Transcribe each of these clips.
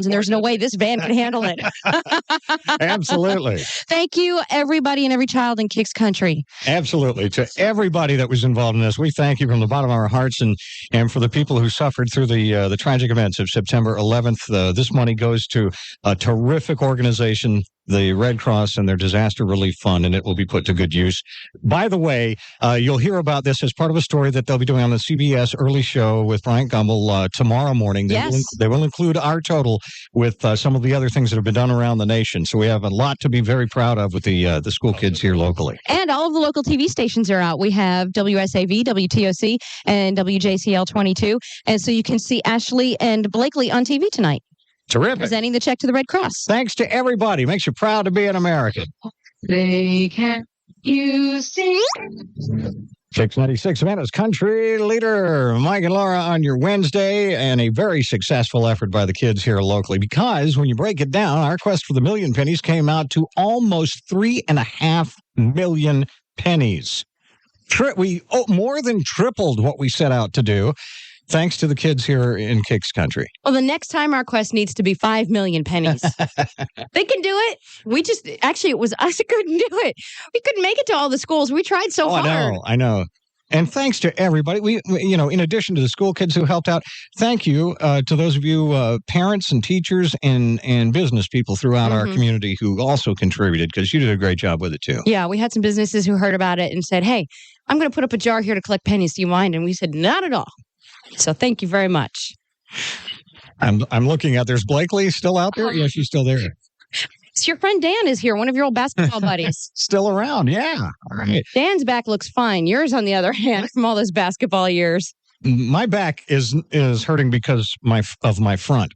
and there's no way this van can handle it. Absolutely. Thank you, everybody and every child in Kix Country. Absolutely. To everybody that was involved in this, we thank you from the bottom of our hearts. And for the people who suffered through the tragic events of September 11th, this money goes to a terrific organization, the Red Cross, and their disaster relief fund, and it will be put to good use. By the way, you'll hear about this as part of a story that they'll be doing on the CBS Early Show with Bryant Gumbel tomorrow morning. They will include our total with some of the other things that have been done around the nation. So we have a lot to be very proud of with the school kids here locally. And all of the local TV stations are out. We have WSAV, WTOC, and WJCL 22. And so you can see Ashley and Blakely on TV tonight. Terrific. Presenting the check to the Red Cross. Thanks to everybody. Makes you proud to be an American. They can't you see? Kix 96, Savannah's country leader, Mike and Laura on your Wednesday, and a very successful effort by the kids here locally, because when you break it down, our quest for the million pennies came out to almost 3.5 million pennies. We more than tripled what we set out to do, thanks to the kids here in Kix Country. Well, the next time our quest needs to be 5 million pennies. They can do it. It was us that couldn't do it. We couldn't make it to all the schools. We tried so hard. I know. And thanks to everybody. We in addition to the school kids who helped out, thank you to those of you parents and teachers and business people throughout our community who also contributed, because you did a great job with it too. Yeah, we had some businesses who heard about it and said, hey, I'm going to put up a jar here to collect pennies. Do you mind? And we said, not at all. So thank you very much. I'm looking at, there's Blakely still out there? Yeah, she's still there. So your friend Dan is here, one of your old basketball buddies. Still around, yeah. All right. Dan's back looks fine. Yours, on the other hand, from all those basketball years. My back is hurting because of my front.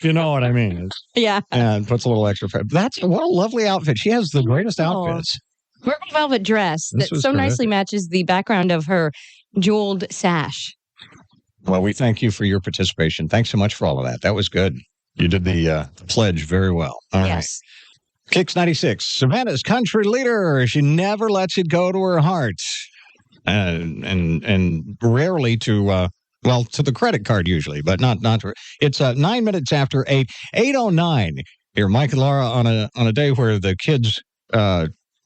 You know what I mean? Yeah. And puts a little extra fat. What a lovely outfit. She has the greatest outfits. Purple velvet dress that so nicely matches the background of her jeweled sash. Well, we thank you for your participation. Thanks so much for all of that. That was good. You did the pledge very well. All right. Kix 96, Savannah's country leader. She never lets it go to her heart. And rarely to the credit card usually, but not to her. It's 9 minutes after 8, 8:09. Here, Mike and Laura on a day where the kids'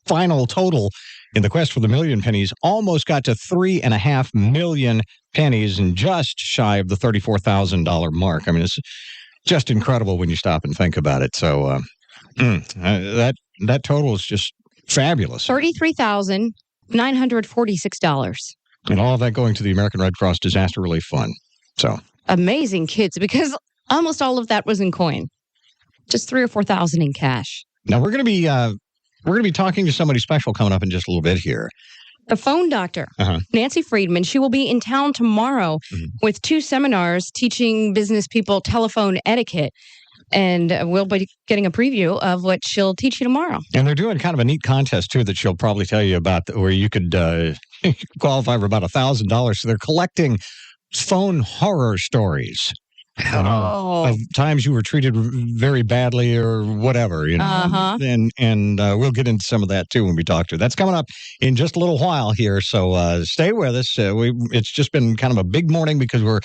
final total in the quest for the million pennies almost got to 3.5 million pennies, and just shy of the $34,000 mark. I mean, it's just incredible when you stop and think about it. So that total is just fabulous. $33,946. And all of that going to the American Red Cross Disaster Relief Fund. So amazing kids, because almost all of that was in coin. Just $3,000 or $4,000 in cash. Now we're going to be talking to somebody special coming up in just a little bit here. The phone doctor, Nancy Friedman. She will be in town tomorrow with 2 seminars teaching business people telephone etiquette. And we'll be getting a preview of what she'll teach you tomorrow. And they're doing kind of a neat contest, too, that she'll probably tell you about, where you could qualify for about $1,000. So they're collecting phone horror stories. Of times you were treated very badly or whatever, and we'll get into some of that too when we talk to her. That's coming up in just a little while here, so stay with us. It's just been kind of a big morning because we're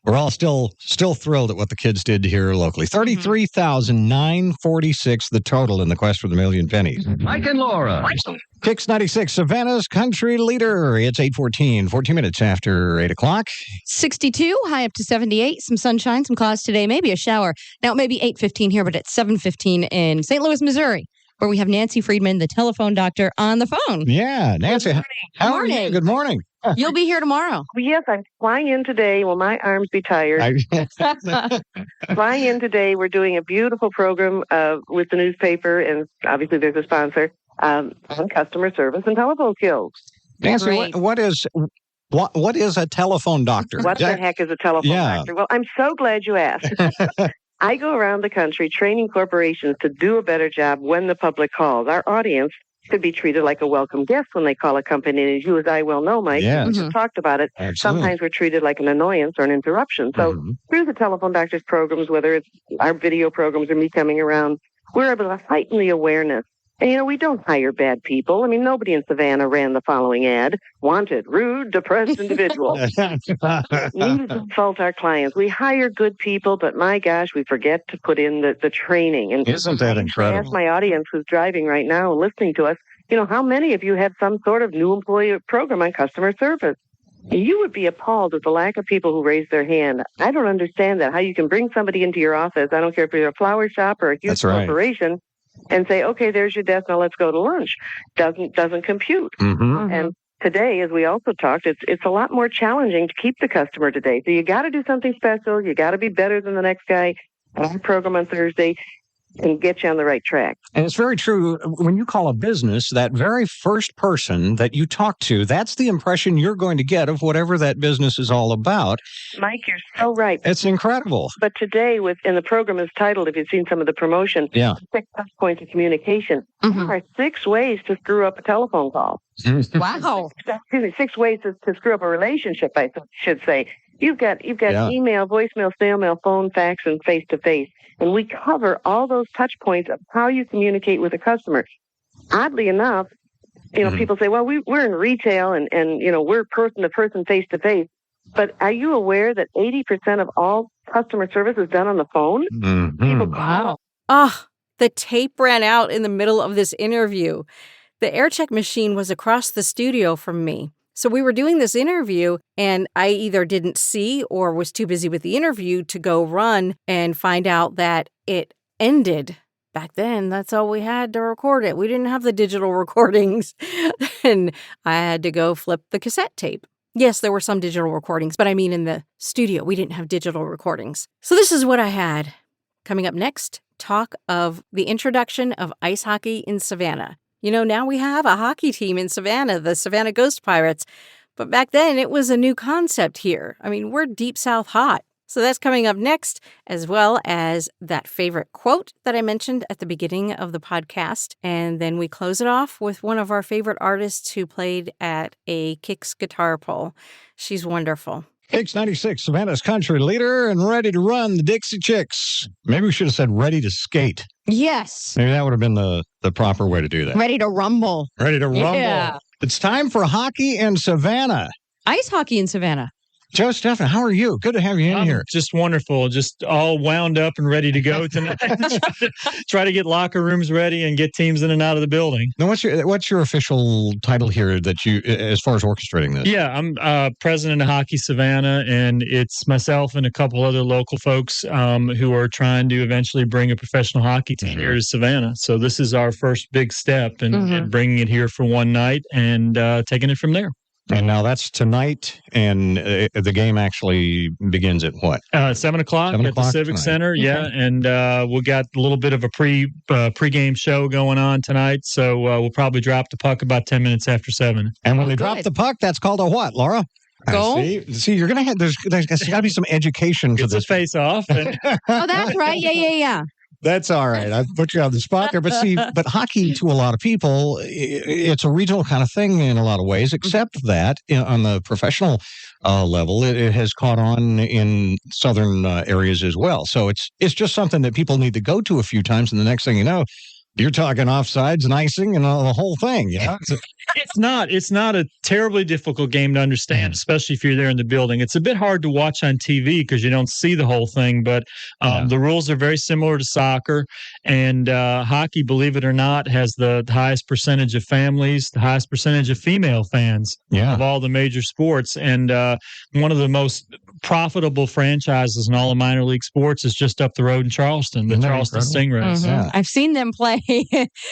all still thrilled at what the kids did here locally. 33,946 the total in the quest for the million pennies. Mike and Laura. Kix 96, Savannah's country leader. It's 8:14, 14 minutes after 8 o'clock. 62, high up to 78. Some sunshine, some clouds today, maybe a shower. Now it may be 8:15 here, but it's 7:15 in St. Louis, Missouri, where we have Nancy Friedman, the telephone doctor, on the phone. Yeah, Nancy, how are you? Good morning. You'll be here tomorrow. Well, yes, I'm flying in today. Will my arms be tired? Flying in today. We're doing a beautiful program with the newspaper, and obviously there's a sponsor on customer service and telephone skills. Nancy, what is a telephone doctor? What the heck is a telephone doctor? Well, I'm so glad you asked. I go around the country training corporations to do a better job when the public calls. Our audience should be treated like a welcome guest when they call a company. And as you as I well know, Mike, we just talked about it. Absolutely. Sometimes we're treated like an annoyance or an interruption. So through the telephone doctors programs, whether it's our video programs or me coming around, we're able to heighten the awareness And, we don't hire bad people. I mean, nobody in Savannah ran the following ad. Wanted, rude, depressed individual. Need to insult our clients. We hire good people, but my gosh, we forget to put in the training. And isn't that incredible? I ask my audience who's driving right now and listening to us, how many of you have some sort of new employee program on customer service? You would be appalled at the lack of people who raise their hand. I don't understand that, how you can bring somebody into your office, I don't care if you're a flower shop or a huge corporation, and say, okay, there's your desk, now let's go to lunch. Doesn't compute. And today, as we also talked, it's a lot more challenging to keep the customer today. So you got to do something special. You got to be better than the next guy. Our program on Thursday and get you on the right track. And it's very true. When you call a business, that very first person that you talk to, that's the impression you're going to get of whatever that business is all about. Mike, you're so right. It's incredible. But today, and the program is titled, if you've seen some of the promotion, 6 touch points of communication. There are 6 ways to screw up a telephone call. Wow. 6 ways to screw up a relationship, I should say. You've got email, voicemail, snail mail, phone, fax, and face-to-face. And we cover all those touch points of how you communicate with a customer. Oddly enough, people say, well, we're in retail and we're person-to-person, face-to-face. But are you aware that 80% of all customer service is done on the phone? People call. The tape ran out in the middle of this interview. The air check machine was across the studio from me. So we were doing this interview, and I either didn't see or was too busy with the interview to go run and find out that it ended. Back then, that's all we had to record it. We didn't have the digital recordings. And I had to go flip the cassette tape. Yes, there were some digital recordings, but I mean in the studio, we didn't have digital recordings. So this is what I had. Coming up next, talk of the introduction of ice hockey in Savannah. Now we have a hockey team in Savannah, the Savannah Ghost Pirates. But back then, it was a new concept here. I mean, we're deep south hot. So that's coming up next, as well as that favorite quote that I mentioned at the beginning of the podcast. And then we close it off with one of our favorite artists who played at a Kix guitar pull. She's wonderful. Kix 96, Savannah's country leader and ready to run the Dixie Chicks. Maybe we should have said ready to skate. Yes. Maybe that would have been the proper way to do that. Ready to rumble. Ready to rumble. Yeah. It's time for hockey in Savannah. Ice hockey in Savannah. Joe Stephan, how are you? Good to have you in here. Just wonderful. Just all wound up and ready to go tonight. Try to get locker rooms ready and get teams in and out of the building. Now, what's your official title here that you, as far as orchestrating this? Yeah, I'm president of Hockey Savannah, and it's myself and a couple other local folks who are trying to eventually bring a professional hockey team here to Savannah. So this is our first big step in bringing it here for one night and taking it from there. And now that's tonight, and the game actually begins at what? 7 o'clock at the Civic Center. Yeah, and we got a little bit of a pregame show going on tonight, so we'll probably drop the puck about 10 minutes after 7. And when they drop the puck, that's called a what, Laura? Goal? See, you're gonna have there's got to be some education to this. It's a face-off. Oh, that's right. Yeah. That's all right. I put you on the spot there. But see, hockey to a lot of people, it's a regional kind of thing in a lot of ways, except that on the professional level, it has caught on in southern areas as well. So it's just something that people need to go to a few times. And the next thing you know, you're talking offsides and icing and the whole thing. Yeah, It's not a terribly difficult game to understand, especially if you're there in the building. It's a bit hard to watch on TV because you don't see the whole thing, but the rules are very similar to soccer. And hockey, believe it or not, has the highest percentage of families, the highest percentage of female fans of all the major sports. And one of the most profitable franchises in all of minor league sports is just up the road in Charleston, the Charleston Stingrays. Yeah. I've seen them play,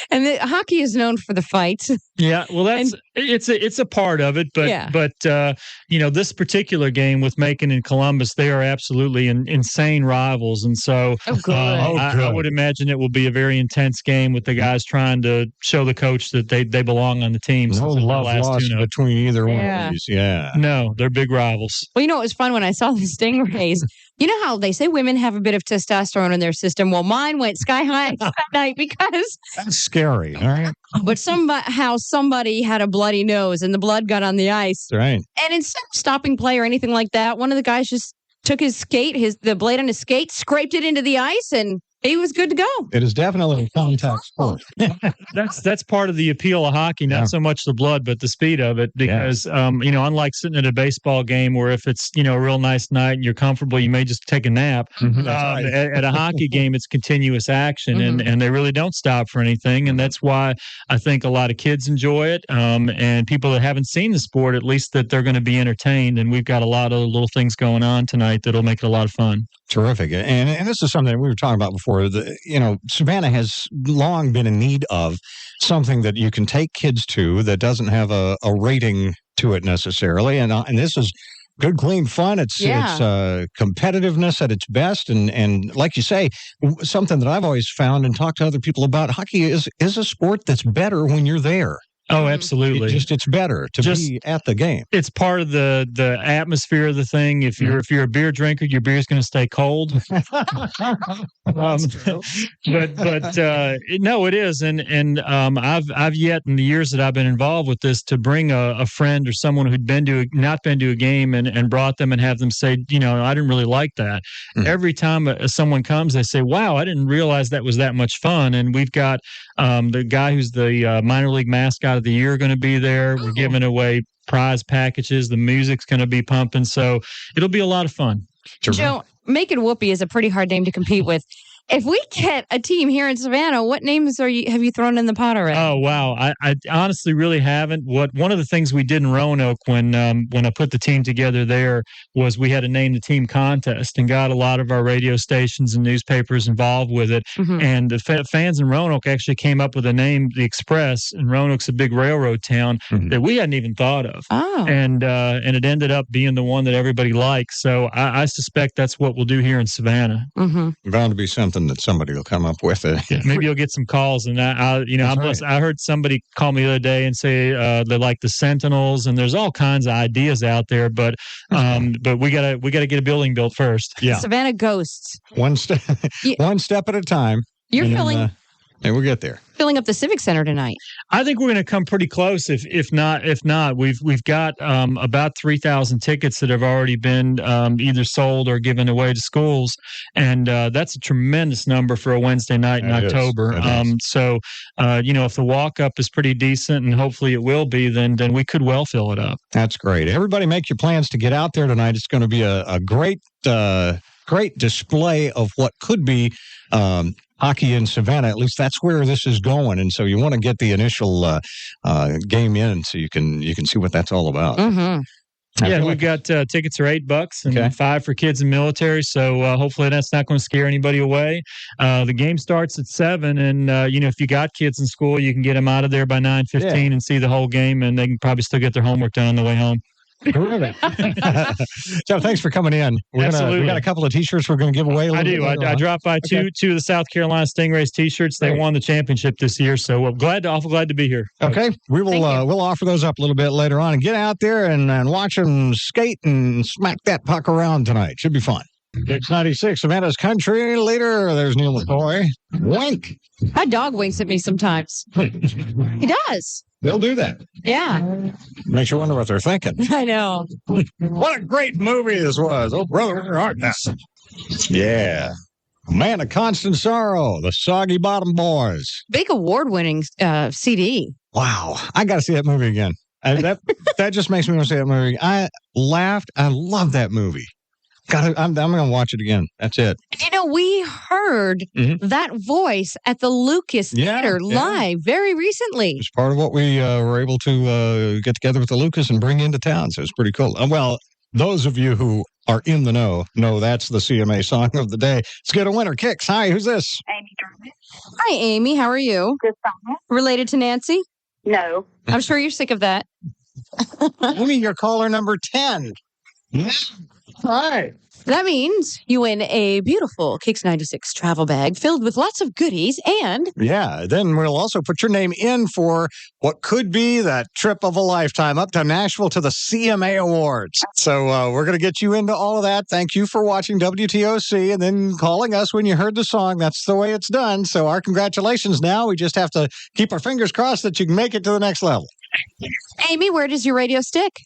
and hockey is known for the fights. Yeah, well, it's a part of it, but this particular game with Macon and Columbus, they are absolutely insane rivals, and so I would imagine it will be a very intense game with the guys trying to show the coach that they belong on the team. No love lost between either one of these. Yeah, no, they're big rivals. Well, it was fun when I saw the Stingrays. You know how they say women have a bit of testosterone in their system? Well, mine went sky high that night because that's scary. All right, but somehow somebody had a bloody nose and the blood got on the ice. Right, and instead of stopping play or anything like that, one of the guys just took his skate, the blade on his skate, scraped it into the ice, and he was good to go. It is definitely a contact sport. That's part of the appeal of hockey, not so much the blood, but the speed of it. Because unlike sitting at a baseball game where if it's a real nice night and you're comfortable, you may just take a nap. Right. At a hockey game, it's continuous action, and they really don't stop for anything. And that's why I think a lot of kids enjoy it, and people that haven't seen the sport, at least that they're going to be entertained. And we've got a lot of little things going on tonight that'll make it a lot of fun. Terrific. And this is something we were talking about before. Savannah has long been in need of something that you can take kids to that doesn't have a rating to it necessarily. And this is good, clean fun. It's competitiveness at its best. And like you say, something that I've always found and talked to other people about, hockey is a sport that's better when you're there. Oh, absolutely. It's better to be at the game. It's part of the atmosphere of the thing. If you're a beer drinker, your beer's going to stay cold. No, it is. And I've yet in the years that I've been involved with this to bring a friend or someone who'd not been to a game and brought them and have them say, I didn't really like that. Every time someone comes, they say, wow, I didn't realize that was that much fun. And we've got the guy who's the minor league mascot of the year going to be there. We're giving away prize packages. The music's going to be pumping. So it'll be a lot of fun. Joe, Making Whoopee is a pretty hard name to compete with. If we get a team here in Savannah, what names have you thrown in the pot already? Oh, wow. I honestly really haven't. One of the things we did in Roanoke when I put the team together there was we had to name the team contest and got a lot of our radio stations and newspapers involved with it. And the fans in Roanoke actually came up with a name, the Express, and Roanoke's a big railroad town that we hadn't even thought of. Oh. And it ended up being the one that everybody likes. So I suspect that's what we'll do here in Savannah. Bound to be something that somebody will come up with. Maybe you'll get some calls, and I heard somebody call me the other day and say they like the Sentinels, and there's all kinds of ideas out there, but we gotta get a building built first. Yeah, Savannah Ghosts. One step at a time. You're filling. And we'll get there. Filling up the Civic Center tonight. I think we're going to come pretty close. If not, we've got about 3,000 tickets that have already been either sold or given away to schools, and that's a tremendous number for a Wednesday night in October. So if the walk up is pretty decent, and hopefully it will be, then we could well fill it up. That's great. Everybody, make your plans to get out there tonight. It's going to be a great display of what could be hockey in Savannah. At least that's where this is going, and so you want to get the initial game in so you can see what that's all about. Yeah, we've got tickets are $8 and $5 for kids and military. So hopefully that's not going to scare anybody away. The game starts at 7, and if you got kids in school, you can get them out of there by 9:15 and see the whole game, and they can probably still get their homework done on the way home. So thanks for coming in. We got a couple of T-shirts we're going to give away. I dropped by two of the South Carolina Stingrays T-shirts. They won the championship this year, so awful glad to be here. Okay, we will we'll offer those up a little bit later on, and get out there and watch them skate and smack that puck around tonight. Should be fun. Kix 96, Savannah's country leader. There's Neil McCoy. Wink. My dog winks at me sometimes. He does. They'll do that. Yeah. Makes you wonder what they're thinking. I know. What a great movie this was. Oh, brother, where art thou? Yeah. Man of Constant Sorrow, the Soggy Bottom Boys. Big award-winning CD. Wow. I got to see that movie again. That just makes me want to see that movie. I laughed. I love that movie. I'm going to watch it again. That's it. We heard that voice at the Lucas Theater live very recently. It's part of what we were able to get together with the Lucas and bring into town. So it's pretty cool. Well, those of you who are in the know that's the CMA song of the day. Let's get a winner. Kix. Hi, who's this? Amy Drummond. Hi, Amy. How are you? Good, fine. Related to Nancy? No. I'm sure you're sick of that. Amy, you're caller number 10. Right. That means you win a beautiful Kix 96 travel bag filled with lots of goodies and... Yeah, then we'll also put your name in for what could be that trip of a lifetime up to Nashville to the CMA Awards. So we're going to get you into all of that. Thank you for watching WTOC and then calling us when you heard the song. That's the way it's done. So our congratulations now. We just have to keep our fingers crossed that you can make it to the next level. Amy, where does your radio stick?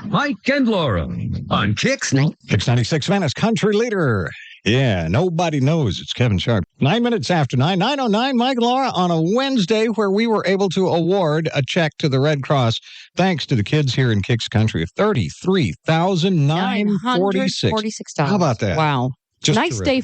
Mike and Laura on Kix. Kix 96, Savannah's country leader. Yeah, nobody knows. It's Kevin Sharp. 9 minutes after 9, 9:09, Mike and Laura on a Wednesday where we were able to award a check to the Red Cross thanks to the kids here in Kix Country of $33,946. $946. How about that? Wow. Just nice terrific. day